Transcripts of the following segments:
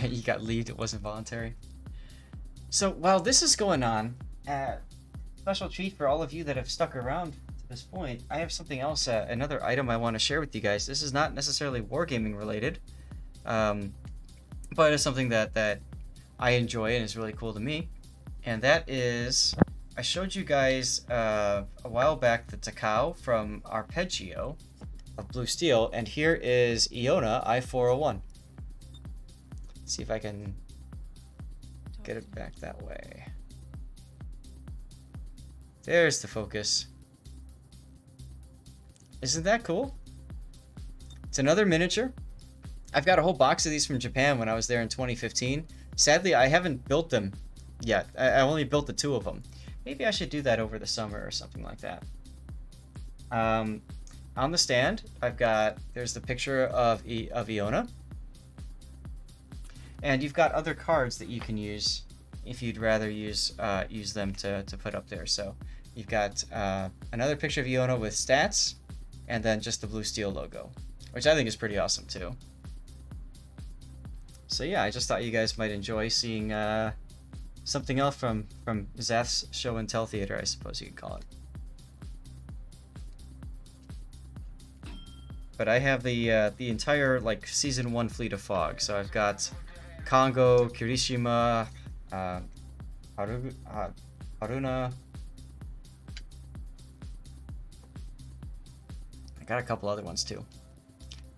You got leaved, it wasn't voluntary. So while this is going on, special treat for all of you that have stuck around to this point, I have something else, another item I want to share with you guys. This is not necessarily wargaming related, but it's something that I enjoy and is really cool to me. And that is, I showed you guys a while back the Takao from Arpeggio of Blue Steel, and here is Iona I-401. Let's see if I can get it back that way. There's the focus. Isn't that cool? It's another miniature. I've got a whole box of these from Japan when I was there in 2015. Sadly, I haven't built them yet. I only built the 2 of them. Maybe I should do that over the summer or something like that. On the stand, there's the picture of Iona. And you've got other cards that you can use if you'd rather use them to put up there. So you've got another picture of Iona with stats, and then just the Blue Steel logo, which I think is pretty awesome too. So yeah, I just thought you guys might enjoy seeing something else from Zath's Show and Tell Theater, I suppose you could call it. But I have the entire like season 1 fleet of fog. So I've got Kongo, Kirishima, Haruna. I got a couple other ones too.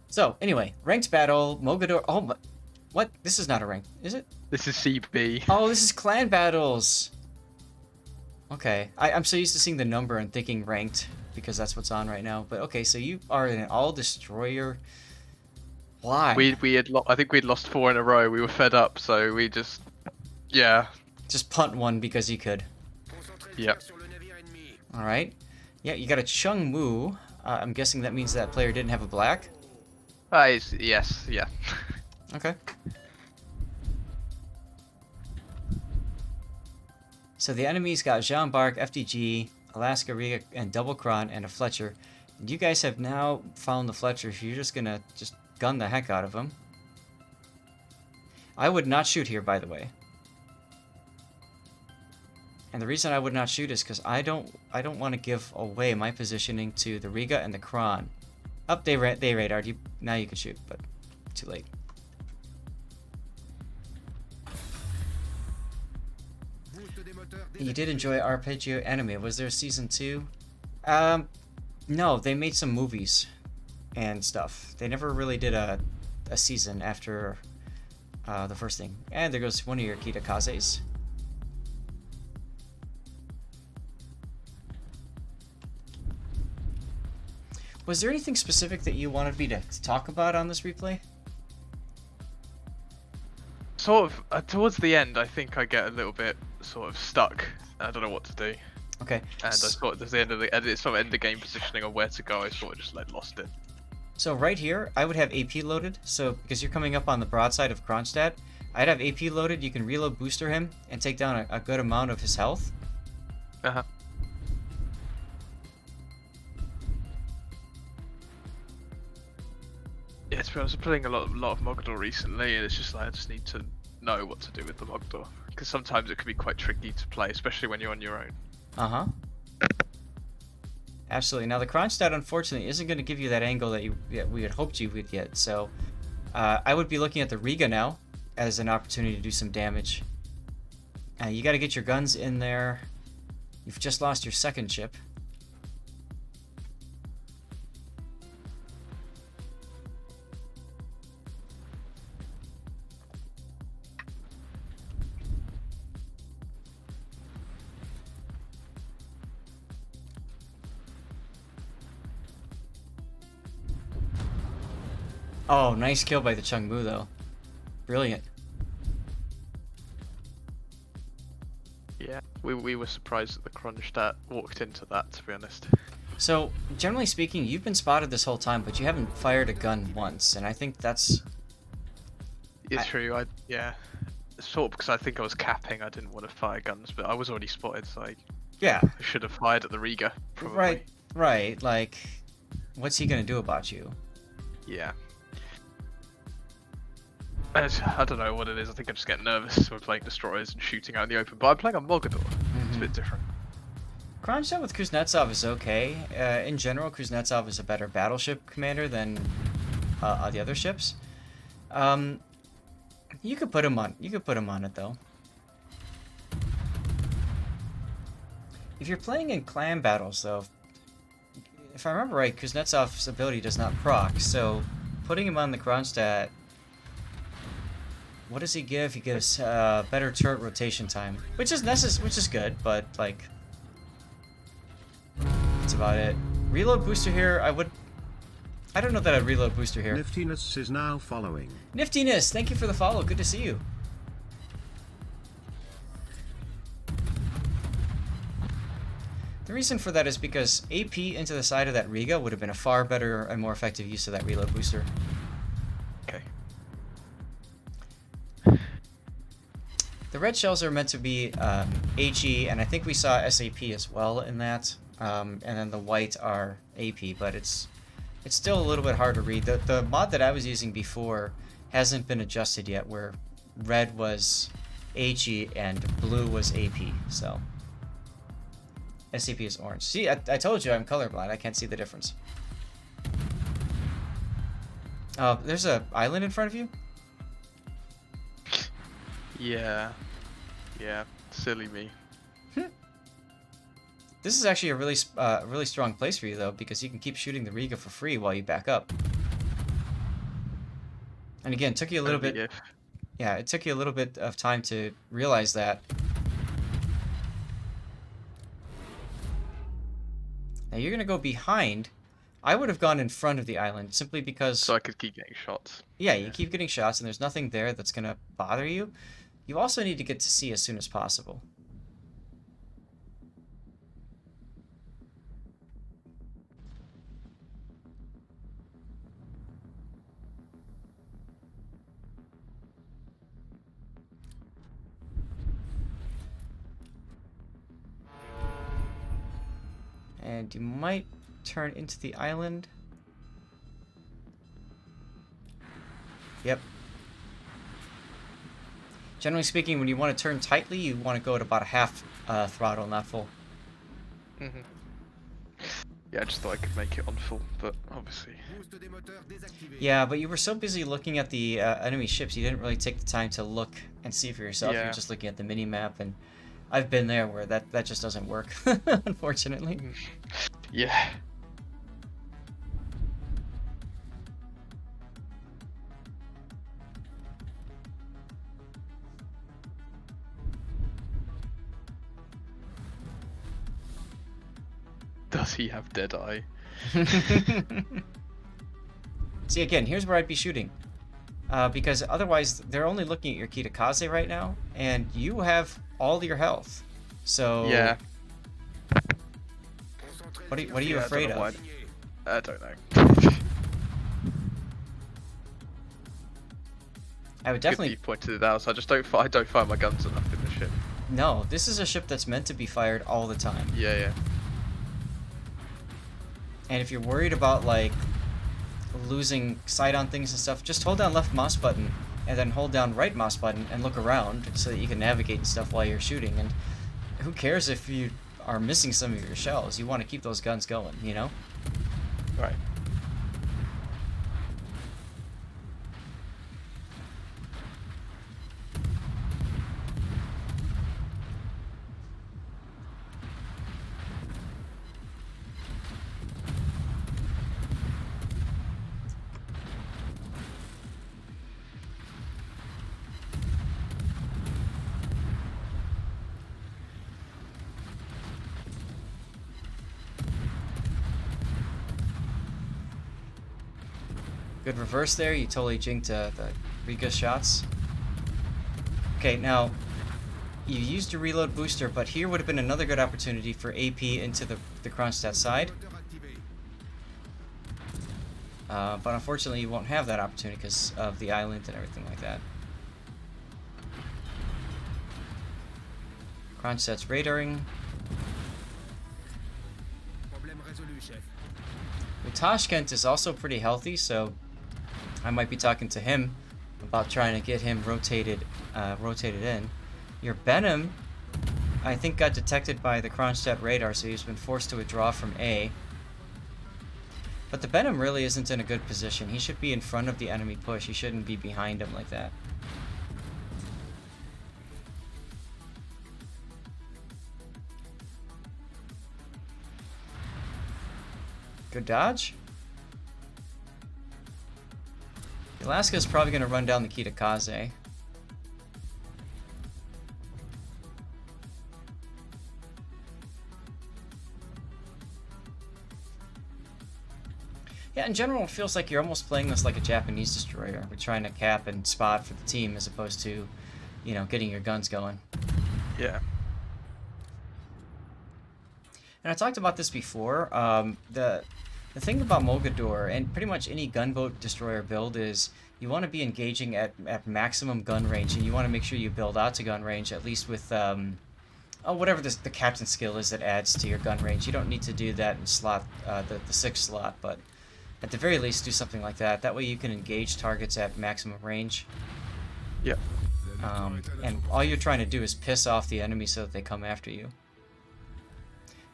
So anyway, ranked battle, Mogador. Oh my, what? This is not a rank, is it? This is CB. Oh, this is clan battles. Okay, I'm so used to seeing the number and thinking ranked because that's what's on right now. But okay, so you are an all destroyer. Why? I think we'd lost 4 in a row. We were fed up, so we just just punt one because you could. Yep. All right. Yeah, you got a Chung Mu. I'm guessing that means that player didn't have a black. Yes, yeah. Okay. So the enemy's got Jean Bark, FDG, Alaska Riga, and Double Kron, and a Fletcher. And you guys have now found the Fletcher, so you're just gonna gun the heck out of him. I would not shoot here, by the way. And the reason I would not shoot is because I don't want to give away my positioning to the Riga and the Kron. Up, they radared you. Now you can shoot, but too late. You did enjoy Arpeggio anime. Was there a season 2? No, they made some movies and stuff. They never really did a season after the first thing. And there goes one of your Kitakazes. Was there anything specific that you wanted me to talk about on this replay? Sort of towards the end, I think I get a little bit sort of stuck. I don't know what to do. Okay. And I thought at the end of it's sort of end of game positioning on where to go. I sort of just lost it. So right here, I would have AP loaded. So because you're coming up on the broadside of Kronshtadt, I'd have AP loaded. You can reload booster him and take down a good amount of his health. Uh-huh. Yeah, to be honest, I'm playing a lot of Mogador recently, and it's just like I just need to know what to do with the Mogador, because sometimes it can be quite tricky to play, especially when you're on your own. Uh-huh. Absolutely. Now the Kronshtadt, unfortunately, isn't going to give you that angle that we had hoped you would get. So I would be looking at the Riga now as an opportunity to do some damage. You got to get your guns in there. You've just lost your second ship. Oh, nice kill by the Chung Mu, though. Brilliant. Yeah, we were surprised that the Kronshtadt walked into that, to be honest. So, generally speaking, you've been spotted this whole time, but you haven't fired a gun once, and I think that's... It's true, yeah. Sort of because I think I was capping, I didn't want to fire guns, but I was already spotted, so I should have fired at the Riga, probably. Right, like, what's he gonna do about you? Yeah. I don't know what it is. I think I just get nervous when playing destroyers and shooting out in the open. But I'm playing on Mogador. It's a bit different. Kronshtadt with Kuznetsov is okay. In general, Kuznetsov is a better battleship commander than the other ships. You could put him on. You could put him on it though. If you're playing in clan battles, though, if I remember right, Kuznetsov's ability does not proc. So, putting him on the Kronshtadt. What does he give? He gives better turret rotation time, which is good, but like that's about it. Reload booster here, I don't know that I'd reload booster here. Niftiness is now following. Niftiness, thank you for the follow. Good to see you. The reason for that is because AP into the side of that Riga would have been a far better and more effective use of that reload booster. Okay. The red shells are meant to be HE, and I think we saw SAP as well in that. And then the white are AP, but it's still a little bit hard to read. The mod that I was using before hasn't been adjusted yet, where red was HE and blue was AP. So SAP is orange. See, I told you I'm colorblind. I can't see the difference. There's a island in front of you. Yeah. Yeah. Silly me. This is actually a really strong place for you though, because you can keep shooting the Riga for free while you back up. And again, it took you a little bit. Yeah, it took you a little bit of time to realize that. Now you're gonna go behind. I would have gone in front of the island simply because. So I could keep getting shots. Yeah, you keep getting shots, and there's nothing there that's gonna bother you. You also need to get to sea as soon as possible. And you might turn into the island. Yep. Generally speaking, when you want to turn tightly, you want to go at about a half throttle, not full. Yeah, I just thought I could make it on full, but obviously. Yeah, but you were so busy looking at the enemy ships, you didn't really take the time to look and see for yourself. Yeah. You're just looking at the mini-map, and I've been there where that just doesn't work, unfortunately. Yeah. Does he have Deadeye? See, again, here's where I'd be shooting. Because otherwise, they're only looking at your Kitakaze right now, and you have all your health. So... Yeah. What are you afraid of? I don't know. I would definitely... Good that you pointed it out, so I don't fire my guns enough in the ship. No, this is a ship that's meant to be fired all the time. Yeah, yeah. And if you're worried about, like, losing sight on things and stuff, just hold down left mouse button and then hold down right mouse button and look around so that you can navigate and stuff while you're shooting. And who cares if you are missing some of your shells? You want to keep those guns going, you know? Right. Good reverse there. You totally jinked the Riga shots. Okay, now you used your reload booster, but here would have been another good opportunity for AP into the Kronshtadt side. But unfortunately, you won't have that opportunity because of the island and everything like that. Kronstadt's radaring. Tashkent is also pretty healthy, so I might be talking to him about trying to get him rotated in. Your Benham, I think, got detected by the Kronshtadt radar, so he's been forced to withdraw from A. But the Benham really isn't in a good position. He should be in front of the enemy push. He shouldn't be behind him like that. Good dodge. Alaska is probably going to run down the Kitakaze. Yeah, in general, it feels like you're almost playing this like a Japanese destroyer. We're trying to cap and spot for the team as opposed to, you know, getting your guns going. Yeah. And I talked about this before. The thing about Mogador and pretty much any gunboat destroyer build is you want to be engaging at maximum gun range, and you want to make sure you build out to gun range at least with whatever the captain skill is that adds to your gun range. You don't need to do that in slot the 6th slot, but at the very least do something like that. That way you can engage targets at maximum range. Yeah. And all you're trying to do is piss off the enemy so that they come after you.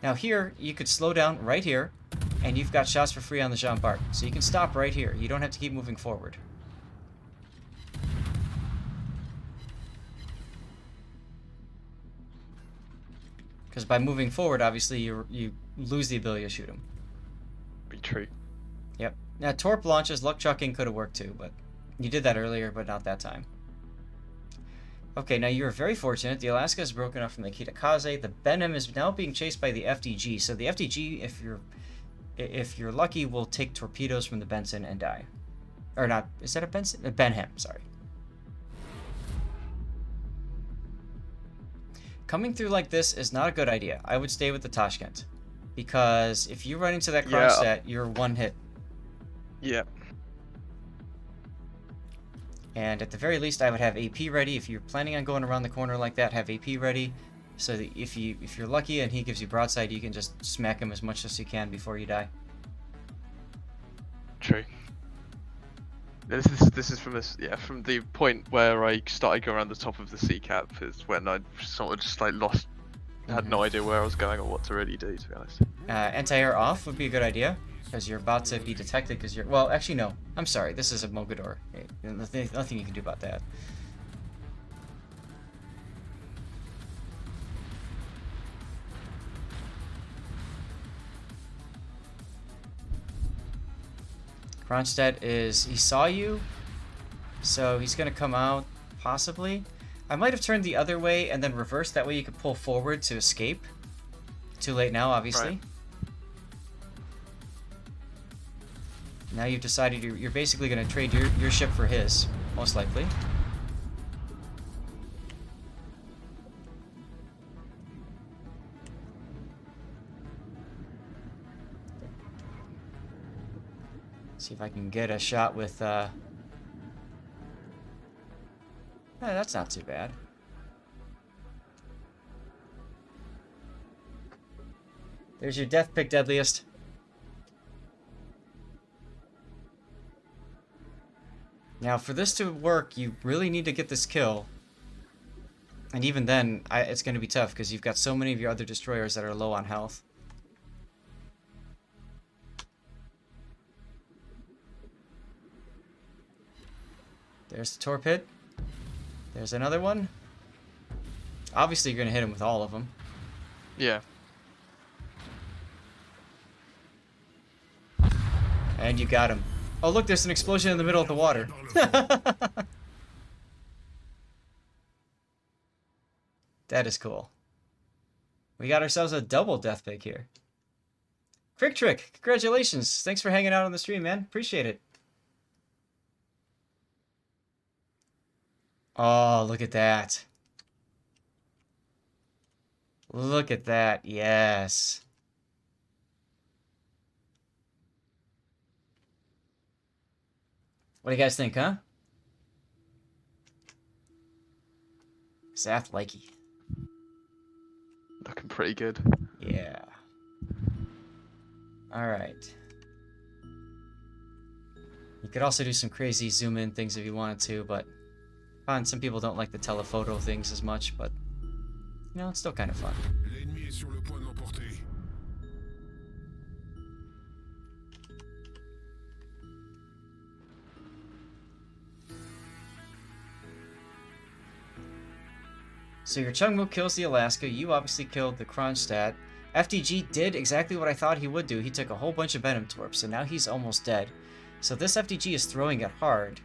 Now here, you could slow down right here, and you've got shots for free on the Jean Bart. So you can stop right here. You don't have to keep moving forward. Because by moving forward, obviously, you lose the ability to shoot him. Be true. Yep. Now, Torp launches, luck chucking could have worked too, but you did that earlier, but not that time. Okay, now you're very fortunate. The Alaska is broken up from the Kitakaze. The Benham is now being chased by the FDG. So the FDG, if you're lucky, will take torpedoes from the Benson and die. Or not, is that a Benson? A Benham, sorry. Coming through like this is not a good idea. I would stay with the Tashkent. Because if you run into that Kronshtadt, you're one hit. Yeah. And at the very least, I would have AP ready. If you're planning on going around the corner like that, have AP ready. So that if you're lucky and he gives you broadside, you can just smack him as much as you can before you die. True. This is from from the point where I started going around the top of the sea cap is when I sort of just like lost, had no idea where I was going or what to really do, to be honest. Anti-air off would be a good idea. Because you're about to be detected because you're... Well, actually, no. I'm sorry. This is a Mogador. Nothing you can do about that. Kronshtadt is... He saw you. So he's going to come out, possibly. I might have turned the other way and then reversed. That way you could pull forward to escape. Too late now, obviously. Right. Now you've decided you're basically going to trade your ship for his, most likely. See if I can get a shot with... that's not too bad. There's your death pick, Deadliest. Now, for this to work, you really need to get this kill. And even then, it's going to be tough, because you've got so many of your other destroyers that are low on health. There's the torpid. There's another one. Obviously, you're going to hit him with all of them. Yeah. And you got him. Oh, look, there's an explosion in the middle of the water. That is cool. We got ourselves a double death pick here. Quick Trick, congratulations. Thanks for hanging out on the stream, man. Appreciate it. Oh, look at that. Look at that. Yes. What do you guys think, huh? Zath likey. Looking pretty good. Yeah. All right. You could also do some crazy zoom in things if you wanted to, but I find some people don't like the telephoto things as much, but you know, it's still kind of fun. L'ennemi est sur le point de l'emporter. So your Chungmo kills the Alaska, you obviously killed the Kronshtadt. FDG did exactly what I thought he would do. He took a whole bunch of Venom Torps, so now he's almost dead. So this FDG is throwing it hard.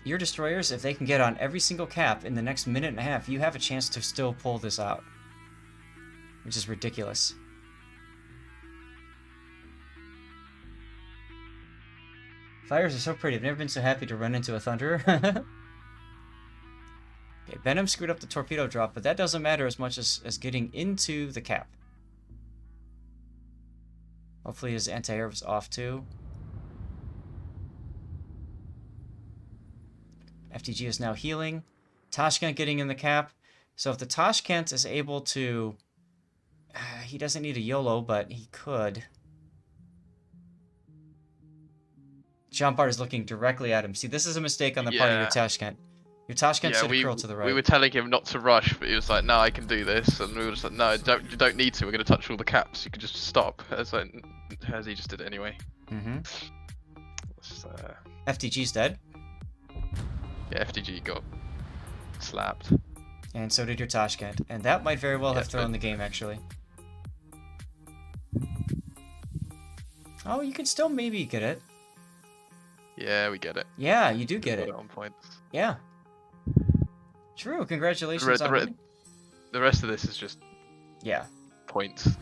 Your destroyers, if they can get on every single cap in the next minute and a half, you have a chance to still pull this out. Which is ridiculous. Fires are so pretty. I've never been so happy to run into a Thunderer. Okay, Venom screwed up the torpedo drop, but that doesn't matter as much as getting into the cap. Hopefully his anti-air was off too. FTG is now healing. Tashkent getting in the cap. So if the Tashkent is able to... he doesn't need a YOLO, but he could. Jean-Bart is looking directly at him. See, this is a mistake on the part of your Tashkent. Your Tashkent should have curled to the right. We were telling him not to rush, but he was like, "No, I can do this," and we were just like, "No, you don't need to. We're going to touch all the caps. You can just stop." As he just did it anyway. Mm-hmm. FTG's dead. Yeah, FTG got slapped. And so did your Tashkent. And that might very well have thrown the game, actually. Oh, you can still maybe get it. Yeah, we get it. Yeah, you do get it. On points. Yeah. True. Congratulations on the rest of this is just points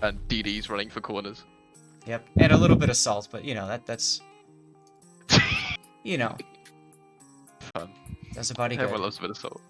and DDs running for corners. Yep, and a little bit of salt, but you know that's you know fun. that's about it. Everyone loves a bit of salt.